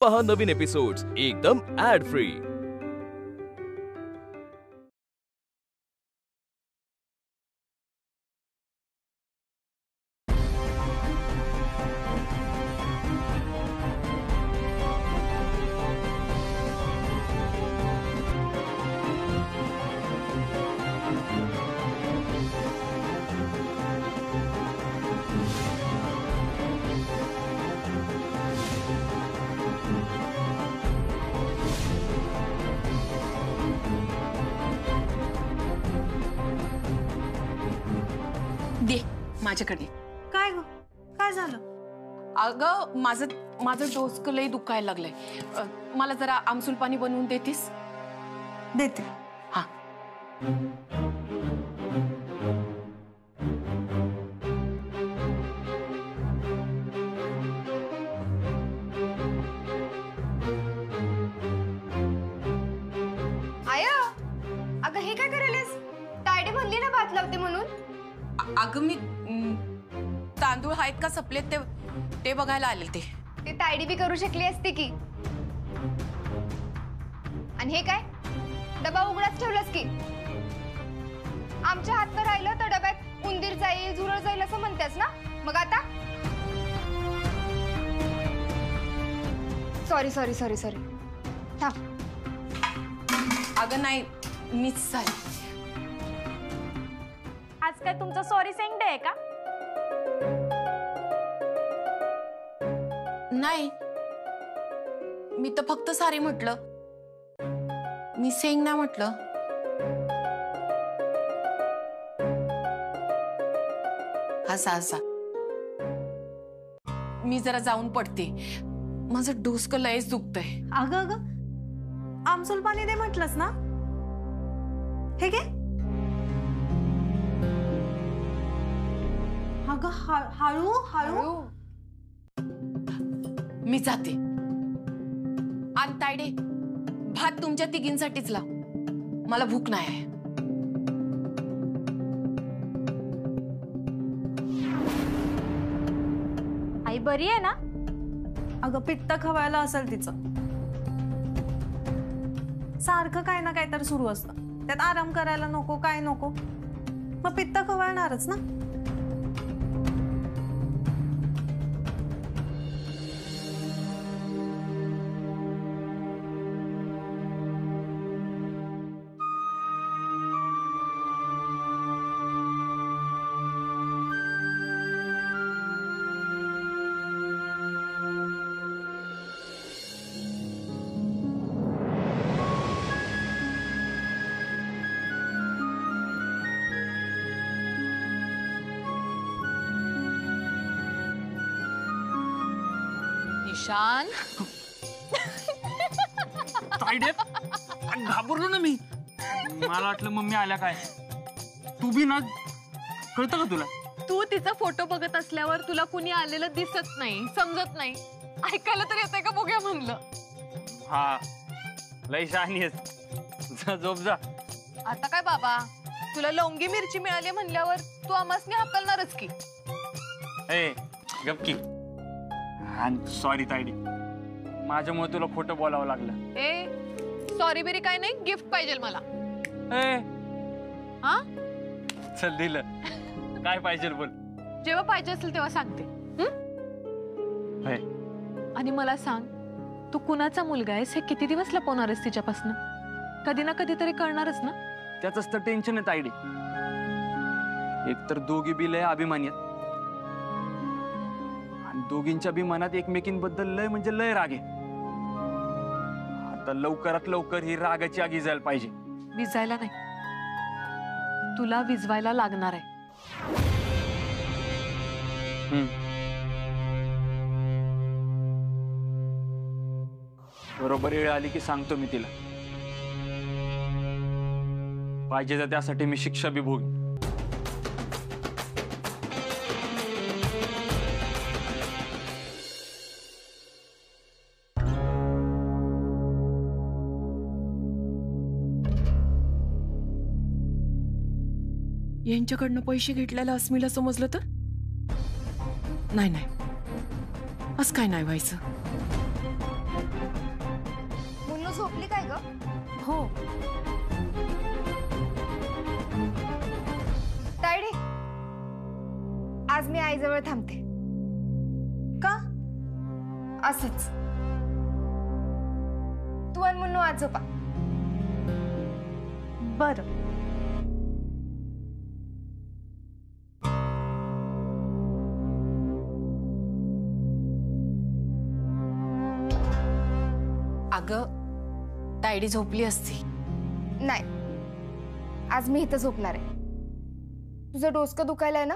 पहा नवीन एपिसोड्स एकदम add free. दे माझ्याकडे। काय ग, काय झालं? अगं माझं डोसकं लई दुखायला लागलंय। मला जरा आमसूल पाणी बनवून देतीस? देते। हा आया, अगं हे काय करायलेस? तायडे म्हणली ना भात लावते म्हणून। अगं मी तांदूळ आहेत का सपलेत ते बघायला आले। ते तायडी बी करू शकली असती की। आणि हे काय डबा उघडाच ठेवलास की? आमच्या हातवर राहिलं तर डब्यात उंदीर जाईल झुरळ जाईल असं म्हणतेस ना? मग आता सॉरी सॉरी सॉरी सॉरी थांब। अगं नाही मीच झाली। आज काय तुमचा सॉरी सेंग डे आहे का? नाही मी तर फक्त सारी म्हटलं, मी सेंग नाही म्हटलं। हसा मी जरा जाऊन पडते, माझं डोसकं लयच दुखतंय। अगं अगं आमसूल पाणी दे म्हटलंस ना? हे घे। अगं हळू हळू। मी जाते। आणि तायडे भात तुमच्या तिघींसाठीच लाव, मला भूक नाही आहे। आई बरी आहे ना? अगं पित्त खवायला असेल तिचं, सारखं काय ना काय तर सुरू असतं, त्यात आराम करायला नको काय नको, मग पित्त खवळणारच ना। निशान घाबरलो ना मी, मला वाटलं मम्मी आल्या काय। तू बी ना, कळतं का तुला? तू तिचा फोटो बघत असल्यावर तुला कुणी आलेलं दिसत नाही, समजत नाही, ऐकायला तर येतंय का बघूया म्हणलं। हा लय शहाणी आहेस, झोप जा। आता काय बाबा, तुला लवंगी मिरची मिळाली म्हणल्यावर तू आमासनी हाकलणारच की। ए गपकी। सॉरी तायडी, माझ्यामुळे तुला खोटं बोलावं लागलं। ए सॉरी बिरी काय नाही, गिफ्ट पाहिजे मला। ए हा चल दिलं, काय पाहिजे बोल। जेव्हा पाहिजे असेल तेव्हा सांगते। आणि मला सांग, तू कुणाचा मुलगा आहेस हे किती दिवस लपवणार आहेस तिच्यापासून? कधी ना कधी तरी कळणारच ना। त्याच तर टेन्शन आहे तायडी, एक तर दोघी बी लय अभिमानी आहेत, आणि दोघींच्या बी मनात एकमेकींबद्दल लय म्हणजे लय राग आहे। आता लवकरात लवकर ही रागाची आग विझायला पाहिजे। विजायला नाही, तुला विजवायला लागणार आहे। बरोबर वेळ आली की सांगतो मी तिला, पाहिजे तर त्यासाठी मी शिक्षा बी भोगीन। यांच्याकडनं पैसे घेतलेला अस्मीला समजलं तर? नाही नाही, असं काय नाही व्हायचं। झोपली काय ग? हो. तायडे, आज मी आईजवळ थांबते. का? असंच. तू आणि म्हणून आज झोपा. बरं. अगं तायडी झोपली असती. नाही, आज मी इथं झोपणार आहे. तुझं डोसकं दुखायलाय ना,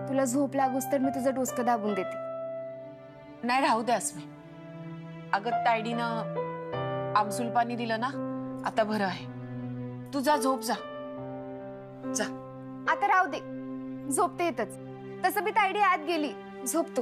तुला झोप लागूस तर मी तुझं डोसकं दाबून देते. नाही, राहू दे अस्मी. अगं तायडीनं आमसूल पाणी दिलं ना, आता बरं आहे. तू जा, झोप जा. जा. आता राहू दे, झोपते येतच. तसं मी तायडी आत गेली, झोपतो.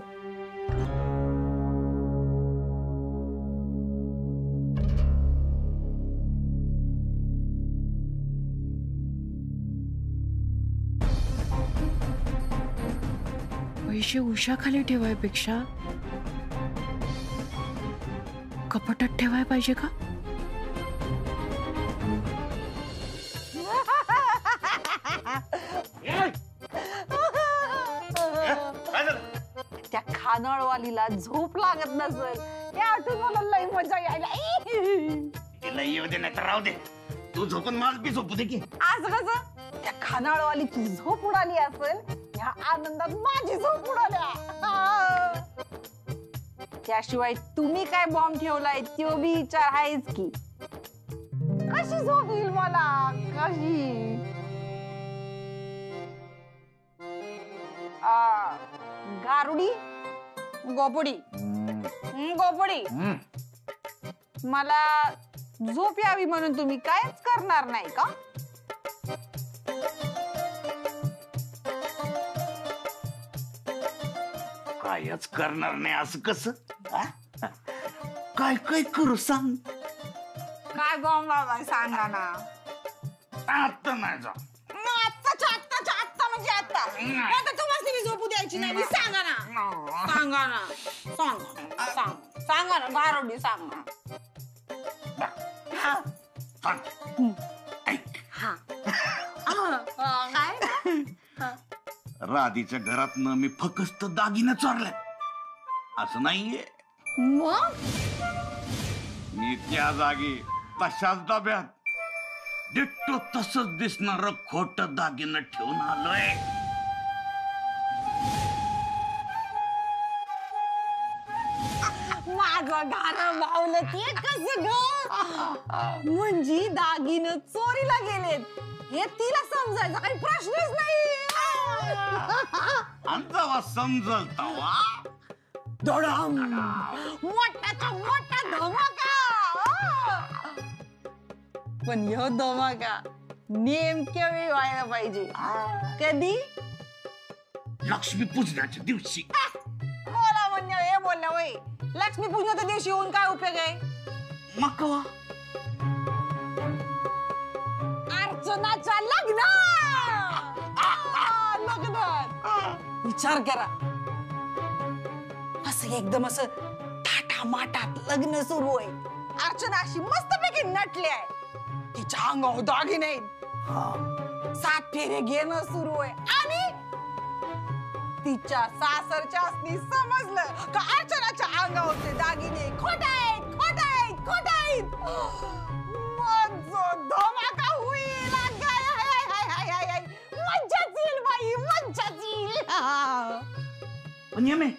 पैसे उशाखाली ठेवायपेक्षा कपाटात ठेवाय पाहिजे का? त्या खानाळवालीला झोप लागत नसेल हे आठवून मला लई मजा यायला. तिला येऊ दे नाही तर राहू दे. तू झोपून मला बी झोपू दे की. आज कसं त्या खानाळवालीची झोप उडाली असेल या आनंदात माझी झोप उडाल्या. त्याशिवाय तुम्ही काय बॉम्ब ठेवलाय तो बी विचार आहेच की. कशी झोप येईल मला, कशी? गारुडी, गोपुडी, गोपुडी, मला झोप यावी म्हणून तुम्ही कायच करणार नाही का? कायच करणार नाही असं कसं? काय काय करू सांग. काय बॉम्ब लावलाय सांगा ना. आता नाही जा. आत्ताच्या आत्ता म्हणजे आता. आता तुम्हाला मी झोपू द्यायची नाही. सांगा ना, सांगा ना, सांगा ना गारुडी, सांगा. सांग. ऐक. काय? राधीच्या घरातनं मी फक्त दागिने चोरले असं नाहीये. मग मी त्या जागी तशाच डब्यात डिट्टो तसंच दिसणार खोट दागिनं ठेवून आलोय. माझं घारं मावलं ते कसं ग? म्हणजे दागिनं चोरीला गेलेत हे तिला समजायचा काही प्रश्नच नाही. आणि जेव्हा समजल तेव्हा मोठाचा मोठा धमाका. पण ह्यो धमाका नेमक्या वेळी व्हायला पाहिजे. कधी? लक्ष्मी पूजनाच्या दिवशी. बोला म्हणण्या हे बोलल्या वय. लक्ष्मी पूजनाच्या दिवशी येऊन काय उपयोग आहे? मग कवा? अर्चनाच्या लग्न. विचार करा, असं एकदम असं थाटा माटात लग्न सुरू आहे. अर्चना अशी मस्तपैकी नटली आहे. तिच्या अंगावर दागिने, 7 फेरे घेणं सुरू आहे. आणि तिच्या सासरच्या असनी समजलं का अर्चनाच्या अंगावरचे दागिने खोट आहेत, खोट आहेत, खोट आहेत. मग जो धमाका होईल, मज्जाच येईल बाई, मज्जाच येईल. पण येमे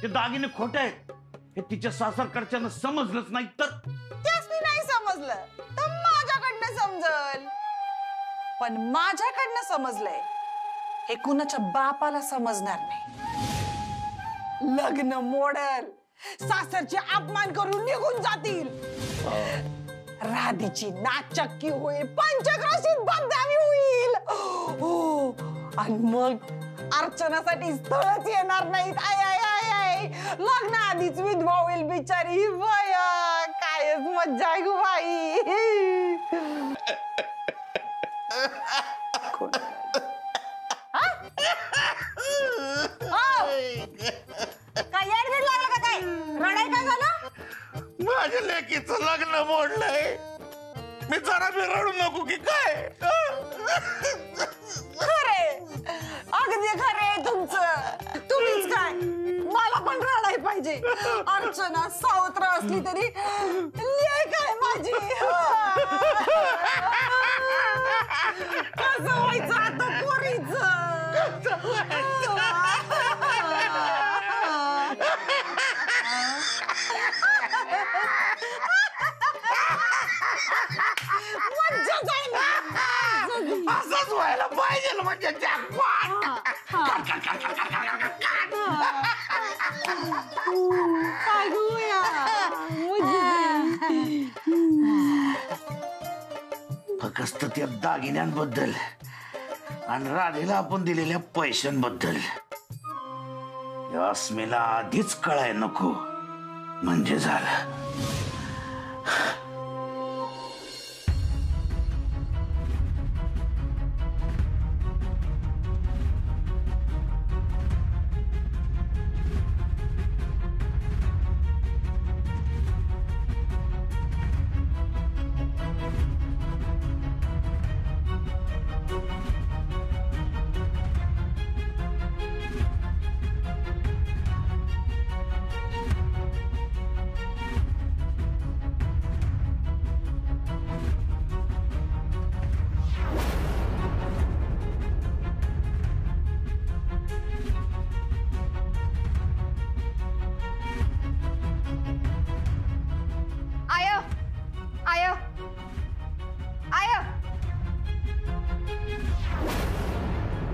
ते दागिने खोटे आहेत हे तिच्या सासरकडच्यानं समजलंच नाही तर? त्यासनी नाही समजलं तर माझ्याकडनं समजल. पण माझ्याकडनं समजलंय हे कुणाच्या बापाला समजणार नाही. लग्न मोडल, सासरचे अपमान करून निघून जातील. राधीची नाचक्की होईल, पंचक्रोशीत बदनामी होईल. हो, आणि मग अर्चनासाठी स्थळच येणार नाहीत. आय आय आय आय, लग्न आधीच विधवा होईल बिचारी. बया कायच मज्जा आहे गो बाई. काय येडबीड लागलं का? काय रडाय काय झालं? माझ्या लेकीचं लग्न मोडलंय. मी जरा बी रडू नको की काय? खरे अगदी खरे तुमचं. तुम्हीच काय मला पण रडाय पाहिजे. अर्चना सावत्र असली तरी लेक आहे माझी. कसं व्हायचं आता पोरीचं? मज्जा जाईल. असंच व्हायला पाहिजे म्हणजे jackpot. काय गूया फक्त त्या दागिन्यांबद्दल आणि राधेला आपण दिलेल्या पैशांबद्दल या अस्मीला आधीच कळाय नको म्हणजे झालं.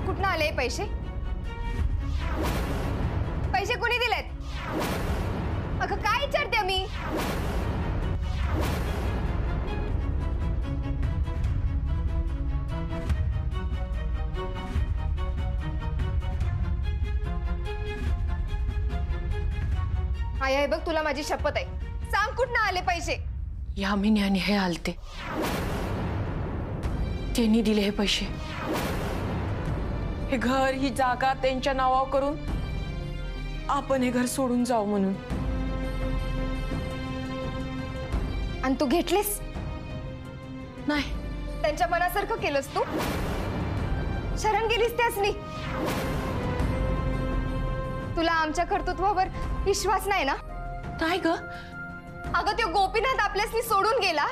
कुठनं आले पैसे? पैसे कोणी दिलेत? अगं काय विचारते मी? आया हे बघ तुला माझी शपथ आहे. सांग कुठनं आले पैसे? यामिनी हे आलते, त्यांनी दिले हे पैसे. हे घर ही जागा त्यांच्या नावावर करून आपण हे घर सोडून जाऊ म्हणून. आणि तू घेतलीस? नाही. त्यांच्या मनासारखं केलंस तू? शरण गेलीस त्यासनी? तुला आमच्या कर्तृत्वावर विश्वास नाही ना? नाही ग. अगं तो गोपीनाथ आपल्यासनी सोडून गेला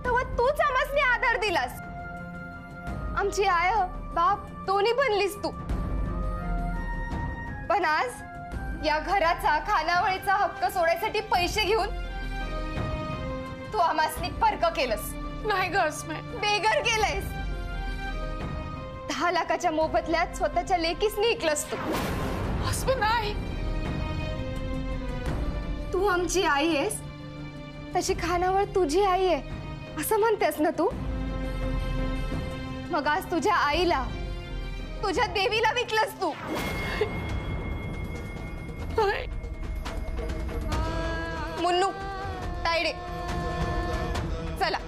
तेव्हा तूच आम्हासनी आधार दिलास. आमची आय बाप दोन्ही बनलीस तू. पण आज या घराचा खानावळीचा हक्क सोडायसाठी पैसे घेऊन तू आम्हासनी परक केलंस. नाही ग अस्मे. बेघर केलंयस. 10 लाखाच्या मोबदल्यात स्वतःच्या लेकीसनी ऐकलंस तू. अस्मे नाही. तू आमची आई आहेस तशी खानावळ तुझी आई आहे असं म्हणतेस ना तू? मग आज तुझ्या आईला तुझ्या देवीला विकलंस तू. मुन्नू तायडे चला.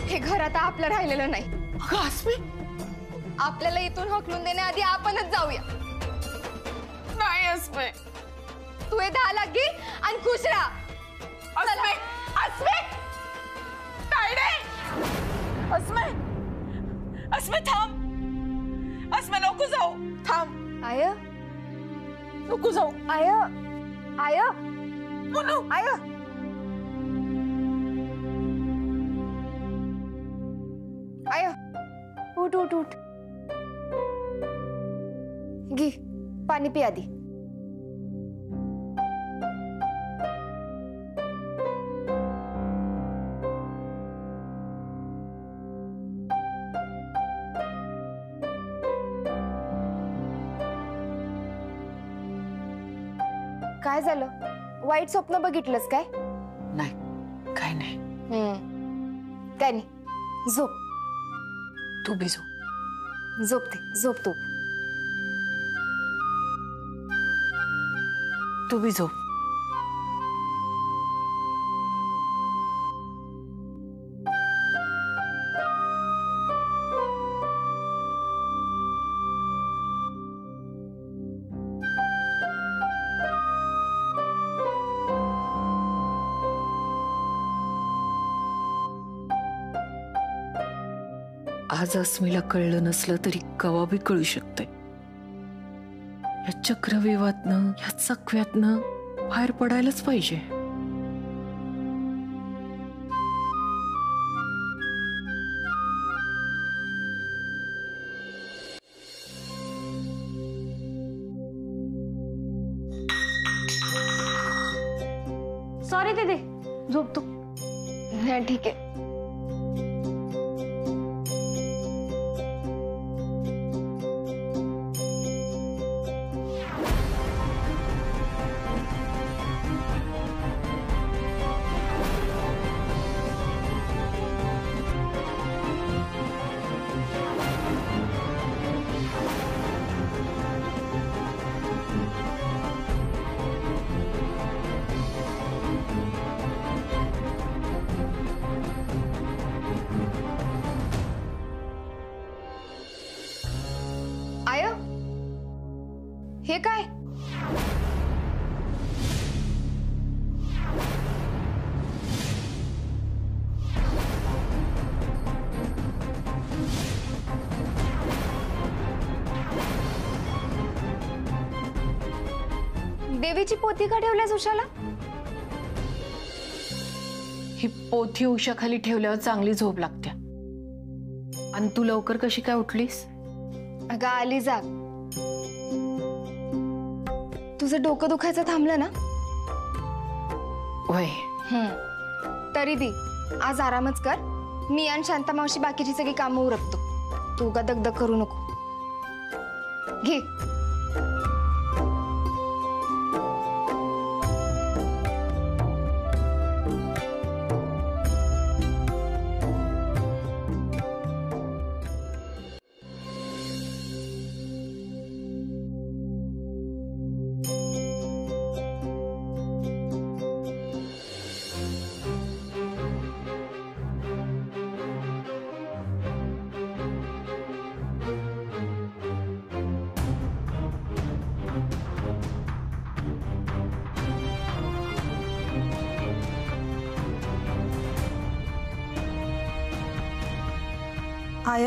हे घर आता आपलं राहिलेलं नाही. अगं अस्मे. आपल्याला इथून हकलून देण्याआधी आपणच जाऊया. नाही अस्मे. तू हे 10 लाख घे आणि खुश राहा. अस्मे. अस्मे. तायडे. अस्मे. अस्मे थांब. अस्मे नको जाऊ. थांब. आय नको जाऊ. I I Munnu. I I उठ उठ उठ. घे पाणी पी आधी. काय झालं? वाईट स्वप्न बघितलंस काय? नाही काय नाही. काय नाही. झोप. तू बी झोप. झोपते. झोप तू. तू बी झोप. आज अस्मीला कळलं नसलं तरी कवा बी कळू शकतंय. या चक्रव्यूहातनं या चकव्यातनं बाहेर पडायलाच पाहिजे. सॉरी दीदी, झोपतो. नाही ठीक आहे. आय, हे काय? देवीची पोथी का ठेवल्यास उशाला? ही पोथी उशाखाली ठेवल्यावर चांगली झोप लागते. आणि तू लवकर कशी काय उठलीस? अगं आली जाग. तुझं डोकं दुखायचं थांबलं ना? वय तरी बी आज आरामच कर. मी आणि शांता मावशी बाकीची सगळी कामं उरकतो. तू उगा दगदग करू नको. घे. आय,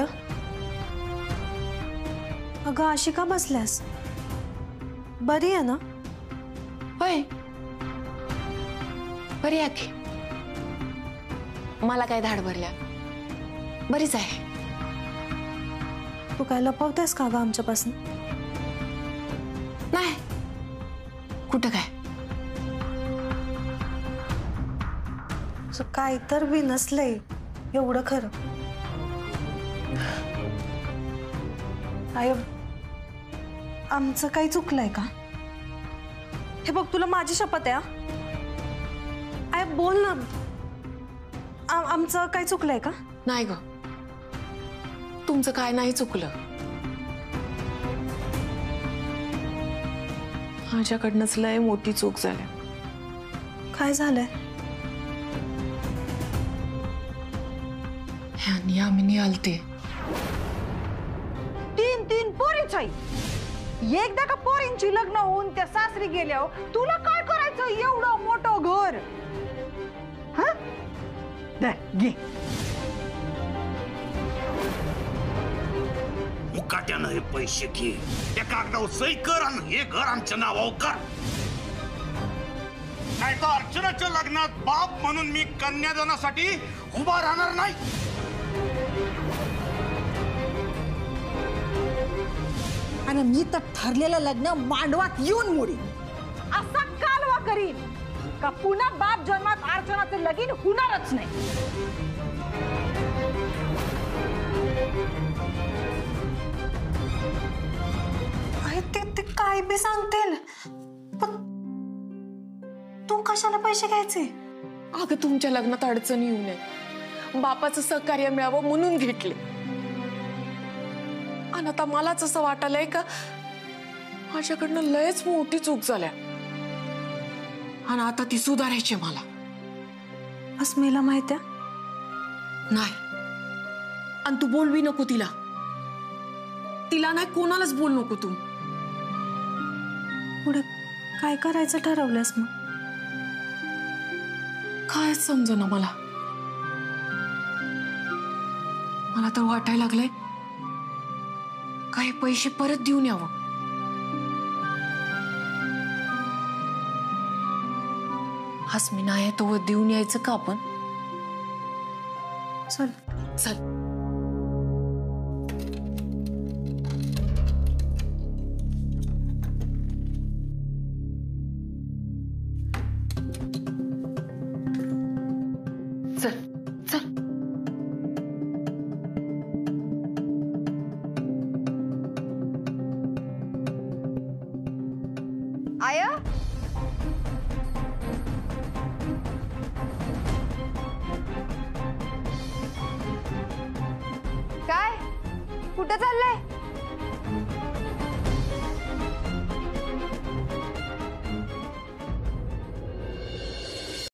अगं अशी का बसल्यास? बरी आहे ना? होय, बरी आहे की. मला काय धाड भरल्या, बरीच आहे. तू काय लपवतेस का ग आमच्यापासून? नाही, कुठं काय. काय तर बी नसलंय एवढं खरं. आय, आमचं काही चुकलंय का? हे बघ, तुला माझी शपथ आहे. आय बोल ना, आमचं काही चुकलंय का? नाही ग, तुमचं काय नाही चुकलं. माझ्याकडनंच लय मोठी चूक झाली. काय झालंय? ह्यांनी आम्ही आलते. तीन पोरीच आहे. एकदा का पोरींची लग्न होऊन त्या सासरी गेल्यावर तुला काय करायचं एवढं मोठं घर? हा, घे. मुकाट्यानं हे पैसे घे, त्या कागदावर सही कर आणि हे घर आमच्या नावावर कर. नाही तर अर्चनाच्या लग्नात बाप म्हणून मी कन्यादानासाठी उभा राहणार नाही. आणि मी तर ठरलेलं लग्न मांडवात येऊन मोडी. असा कालवा करीन का पुन्हा बाप जन्मात अर्चनाचं लगीन होणारच नाही. ते काय बी सांगतील, पण तू कशाला पैसे घ्यायचे? अगं, तुमच्या लग्नात अडचण येऊ नये, बापाचं सहकार्य मिळावं म्हणून घेतले. आणि आता मलाच असं वाटायलंय का माझ्याकडनं लयच मोठी चूक झाल्या आणि आता ती सुधारायची मला. अस्मीला माहिती नाही, आणि तू बोलवी नको तिला. तिला नाही, कोणालाच बोल नको तू. पुढे काय करायचं ठरवलंस मग? काय समजेना मला. मला तर वाटायला लागलंय काही पैसे परत देऊन यावं. हसमिना आहे तो देऊन यायचं का आपण? चल. चल. चल चल. आया काय कुठं चाललंय?